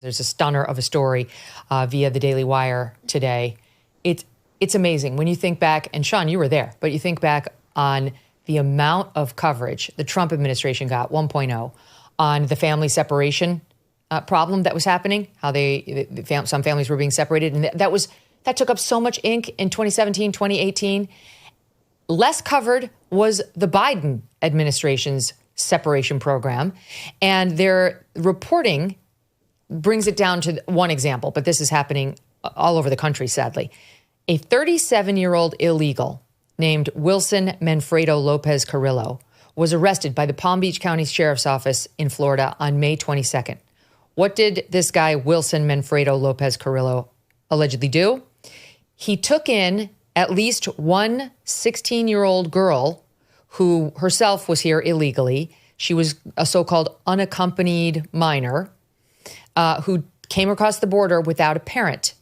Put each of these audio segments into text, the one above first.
There's a stunner of a story via the Daily Wire today. It's amazing when you think back, and Sean, you were there, but you think back on the amount of coverage the Trump administration got, 1.0, on the family separation problem that was happening, how some families were being separated. And that took up so much ink in 2017, 2018. Less covered was the Biden administration's separation program. And their reporting brings it down to one example, but this is happening all over the country, sadly. A 37-year-old illegal named Wilson Manfredo Lopez Carrillo was arrested by the Palm Beach County Sheriff's Office in Florida on May 22nd. What did this guy, Wilson Manfredo Lopez Carrillo, allegedly do? He took in at least one 16-year-old girl who herself was here illegally. She was a so-called unaccompanied minor who came across the border without a parent.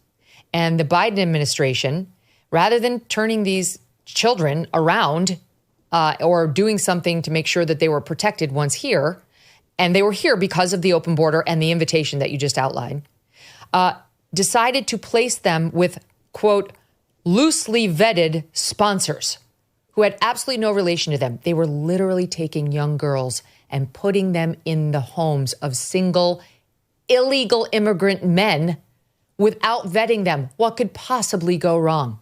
And the Biden administration, rather than turning these children around or doing something to make sure that they were protected once here, and they were here because of the open border and the invitation that you just outlined, decided to place them with, quote, loosely vetted sponsors who had absolutely no relation to them. They were literally taking young girls and putting them in the homes of single illegal immigrant men without vetting them. What could possibly go wrong?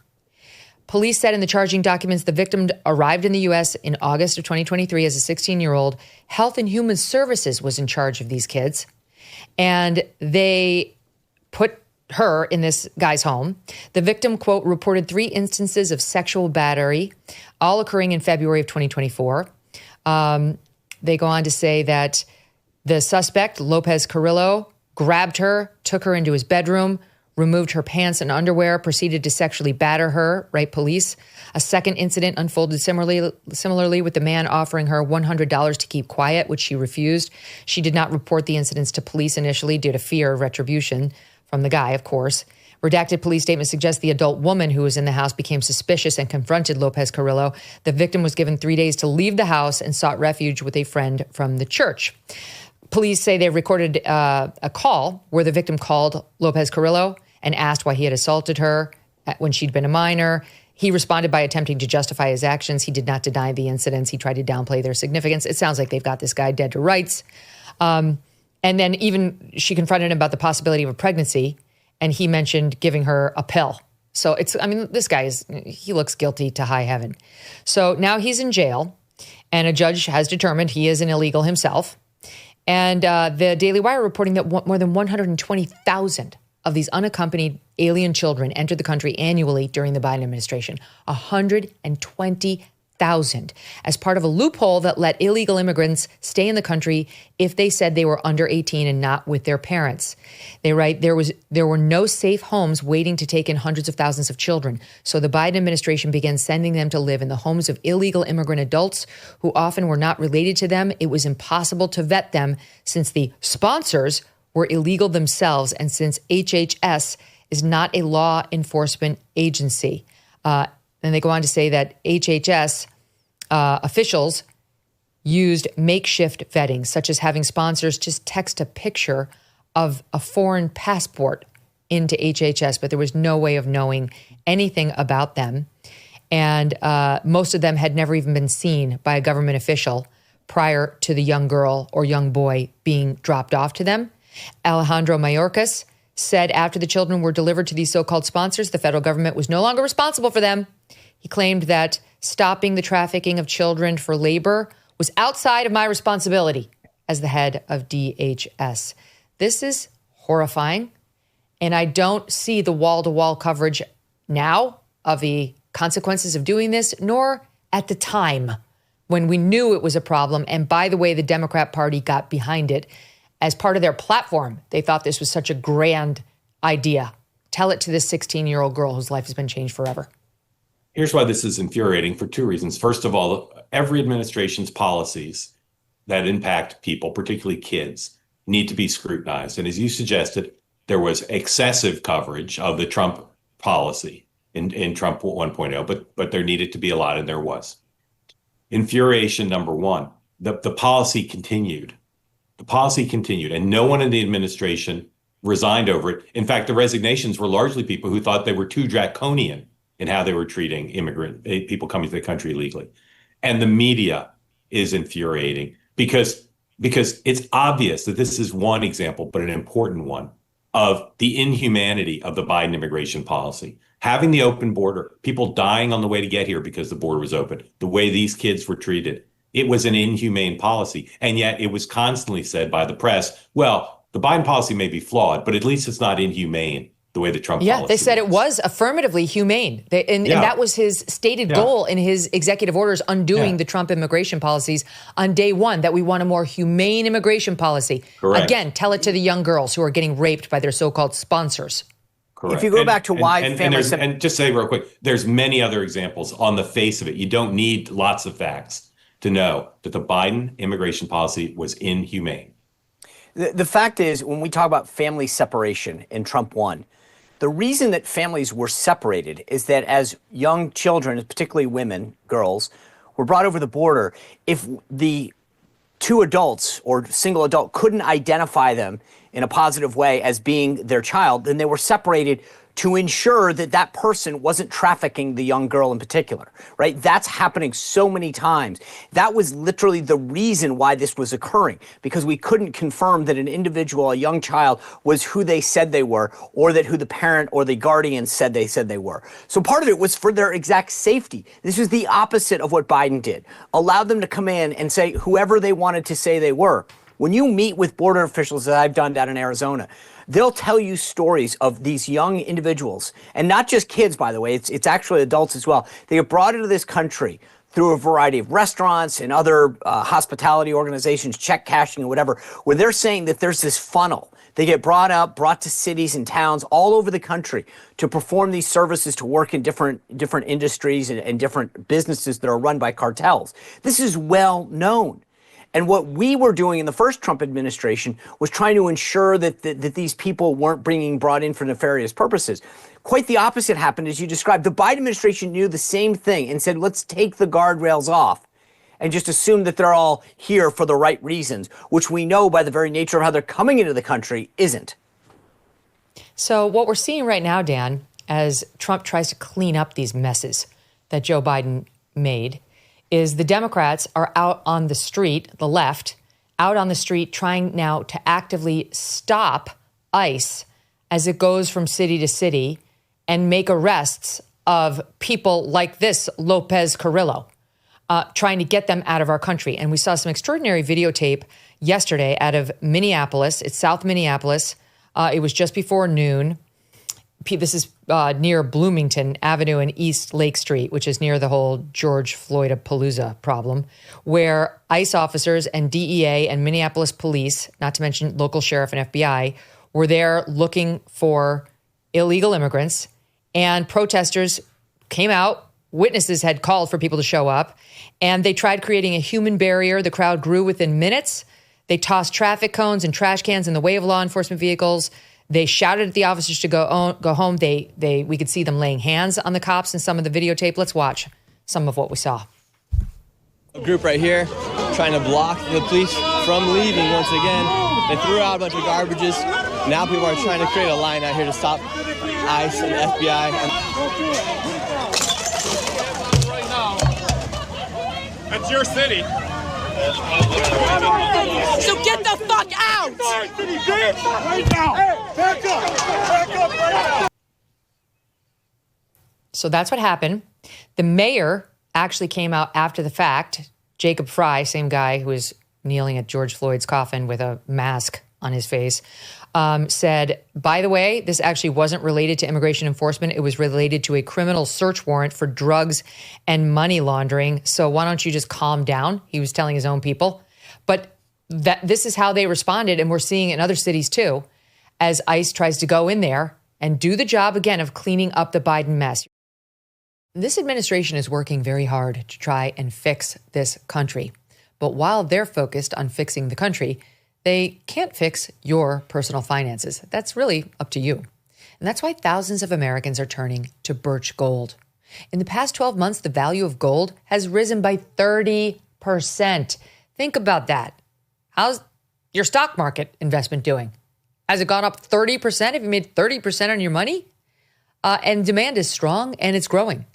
Police said in the charging documents the victim arrived in the U.S. in August of 2023 as a 16-year-old. Health and Human Services was in charge of these kids, and they put her in this guy's home. The victim, quote, reported 3 instances of sexual battery, all occurring in February of 2024. They go on to say that the suspect, Lopez Carrillo, grabbed her, took her into his bedroom, removed her pants and underwear, proceeded to sexually batter her, write police. A second incident unfolded similarly with the man offering her $100 to keep quiet, which she refused. She did not report the incidents to police initially due to fear of retribution from the guy, of course. Redacted police statement suggests the adult woman who was in the house became suspicious and confronted Lopez Carrillo. The victim was given 3 days to leave the house and sought refuge with a friend from the church. Police say they recorded a call where the victim called Lopez Carrillo and asked why he had assaulted her when she'd been a minor. He responded by attempting to justify his actions. He did not deny the incidents. He tried to downplay their significance. It sounds like they've got this guy dead to rights. And then even she confronted him about the possibility of a pregnancy, and he mentioned giving her a pill. So this guy he looks guilty to high heaven. So now he's in jail, and a judge has determined he is an illegal himself. And the Daily Wire reporting that more than 120,000 of these unaccompanied alien children entered the country annually during the Biden administration. 120,000 as part of a loophole that let illegal immigrants stay in the country if they said they were under 18 and not with their parents. They write, there were no safe homes waiting to take in hundreds of thousands of children. So the Biden administration began sending them to live in the homes of illegal immigrant adults who often were not related to them. It was impossible to vet them since the sponsors were illegal themselves, and since HHS is not a law enforcement agency. And they go on to say that HHS officials used makeshift vetting, such as having sponsors just text a picture of a foreign passport into HHS, but there was no way of knowing anything about them. And most of them had never even been seen by a government official prior to the young girl or young boy being dropped off to them. Alejandro Mayorkas said after the children were delivered to these so-called sponsors, the federal government was no longer responsible for them. He claimed that stopping the trafficking of children for labor was outside of my responsibility as the head of DHS. This is horrifying, and I don't see the wall-to-wall coverage now of the consequences of doing this, nor at the time when we knew it was a problem. And by the way, the Democrat Party got behind it. As part of their platform, they thought this was such a grand idea. Tell it to this 16-year-old girl whose life has been changed forever. Here's why this is infuriating for 2 reasons. First of all, every administration's policies that impact people, particularly kids, need to be scrutinized. And as you suggested, there was excessive coverage of the Trump policy in Trump 1.0, but there needed to be a lot, and there was. Infuriation number one, the policy continued. The policy continued, and no one in the administration resigned over it. In fact, the resignations were largely people who thought they were too draconian in how they were treating people coming to the country illegally. And the media is infuriating because it's obvious that this is one example, but an important one, of the inhumanity of the Biden immigration policy. Having the open border, people dying on the way to get here because the border was open, the way these kids were treated, it was an inhumane policy. And yet it was constantly said by the press, well, the Biden policy may be flawed, but at least it's not inhumane the way the Trump policy Yeah, they said it was affirmatively humane. And that was his stated goal in his executive orders undoing the Trump immigration policies on day one, that we want a more humane immigration policy. Correct. Again, tell it to the young girls who are getting raped by their so-called sponsors. Correct. If you go back to why families... And just say real quick, there's many other examples on the face of it. You don't need lots of facts to know that the Biden immigration policy was inhumane. The fact is, when we talk about family separation in Trump 1, the reason that families were separated is that as young children, particularly women, girls, were brought over the border, if the two adults or single adult couldn't identify them in a positive way as being their child, then they were separated to ensure that that person wasn't trafficking the young girl in particular, right? That's happening so many times. That was literally the reason why this was occurring, because we couldn't confirm that an individual, a young child, was who they said they were, or that who the parent or the guardian said they were. So part of it was for their exact safety. This was the opposite of what Biden did. Allowed them to come in and say whoever they wanted to say they were. When you meet with border officials, that I've done down in Arizona, they'll tell you stories of these young individuals, and not just kids, by the way, it's actually adults as well. They get brought into this country through a variety of restaurants and other hospitality organizations, check cashing and whatever, where they're saying that there's this funnel. They get brought to cities and towns all over the country to perform these services, to work in different industries and different businesses that are run by cartels. This is well known. And what we were doing in the first Trump administration was trying to ensure that these people weren't brought in for nefarious purposes. Quite the opposite happened, as you described. The Biden administration knew the same thing and said, let's take the guardrails off and just assume that they're all here for the right reasons, which we know by the very nature of how they're coming into the country isn't. So what we're seeing right now, Dan, as Trump tries to clean up these messes that Joe Biden made, is the Democrats are out on the street, the left, out on the street trying now to actively stop ICE as it goes from city to city and make arrests of people like this Lopez Carrillo, trying to get them out of our country. And we saw some extraordinary videotape yesterday out of Minneapolis. It's South Minneapolis. It was just before noon. This is near Bloomington Avenue and East Lake Street, which is near the whole George Floyd-a-Palooza problem, where ICE officers and DEA and Minneapolis police, not to mention local sheriff and FBI, were there looking for illegal immigrants. And protesters came out. Witnesses had called for people to show up, and they tried creating a human barrier. The crowd grew within minutes. They tossed traffic cones and trash cans in the way of law enforcement vehicles. They shouted at the officers to go home. We could see them laying hands on the cops in some of the videotape. Let's watch some of what we saw. A group right here trying to block the police from leaving once again. They threw out a bunch of garbages. Now people are trying to create a line out here to stop ICE and FBI. Right now, that's your city. So get the fuck out! Right now! Hey, back up! Back up right now! So that's what happened. The mayor actually came out after the fact. Jacob Fry, same guy who was kneeling at George Floyd's coffin with a mask on his face, said, by the way, this actually wasn't related to immigration enforcement. It was related to a criminal search warrant for drugs and money laundering. So why don't you just calm down? He was telling his own people. But this is how they responded. And we're seeing in other cities, too, as ICE tries to go in there and do the job again of cleaning up the Biden mess. This administration is working very hard to try and fix this country. But while they're focused on fixing the country, they can't fix your personal finances. That's really up to you. And that's why thousands of Americans are turning to Birch Gold. In the past 12 months, the value of gold has risen by 30%. Think about that. How's your stock market investment doing? Has it gone up 30%? Have you made 30% on your money? And demand is strong and it's growing.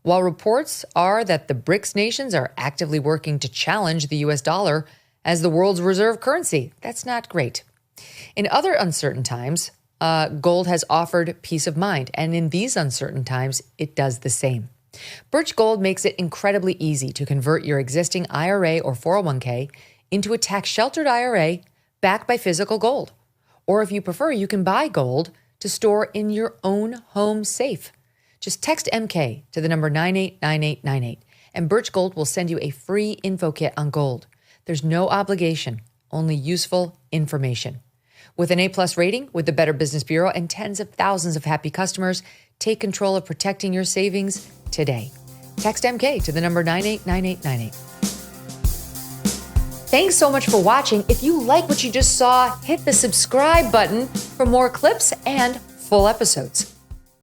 While reports are that the BRICS nations are actively working to challenge the US dollar as the world's reserve currency. That's not great. In other uncertain times, gold has offered peace of mind. And in these uncertain times, it does the same. Birch Gold makes it incredibly easy to convert your existing IRA or 401k into a tax-sheltered IRA backed by physical gold. Or if you prefer, you can buy gold to store in your own home safe. Just text MK to the number 989898, and Birch Gold will send you a free info kit on gold. There's no obligation, only useful information. With an A+ rating with the Better Business Bureau and tens of thousands of happy customers, take control of protecting your savings today. Text MK to the number 989898. Thanks so much for watching. If you like what you just saw, hit the subscribe button for more clips and full episodes.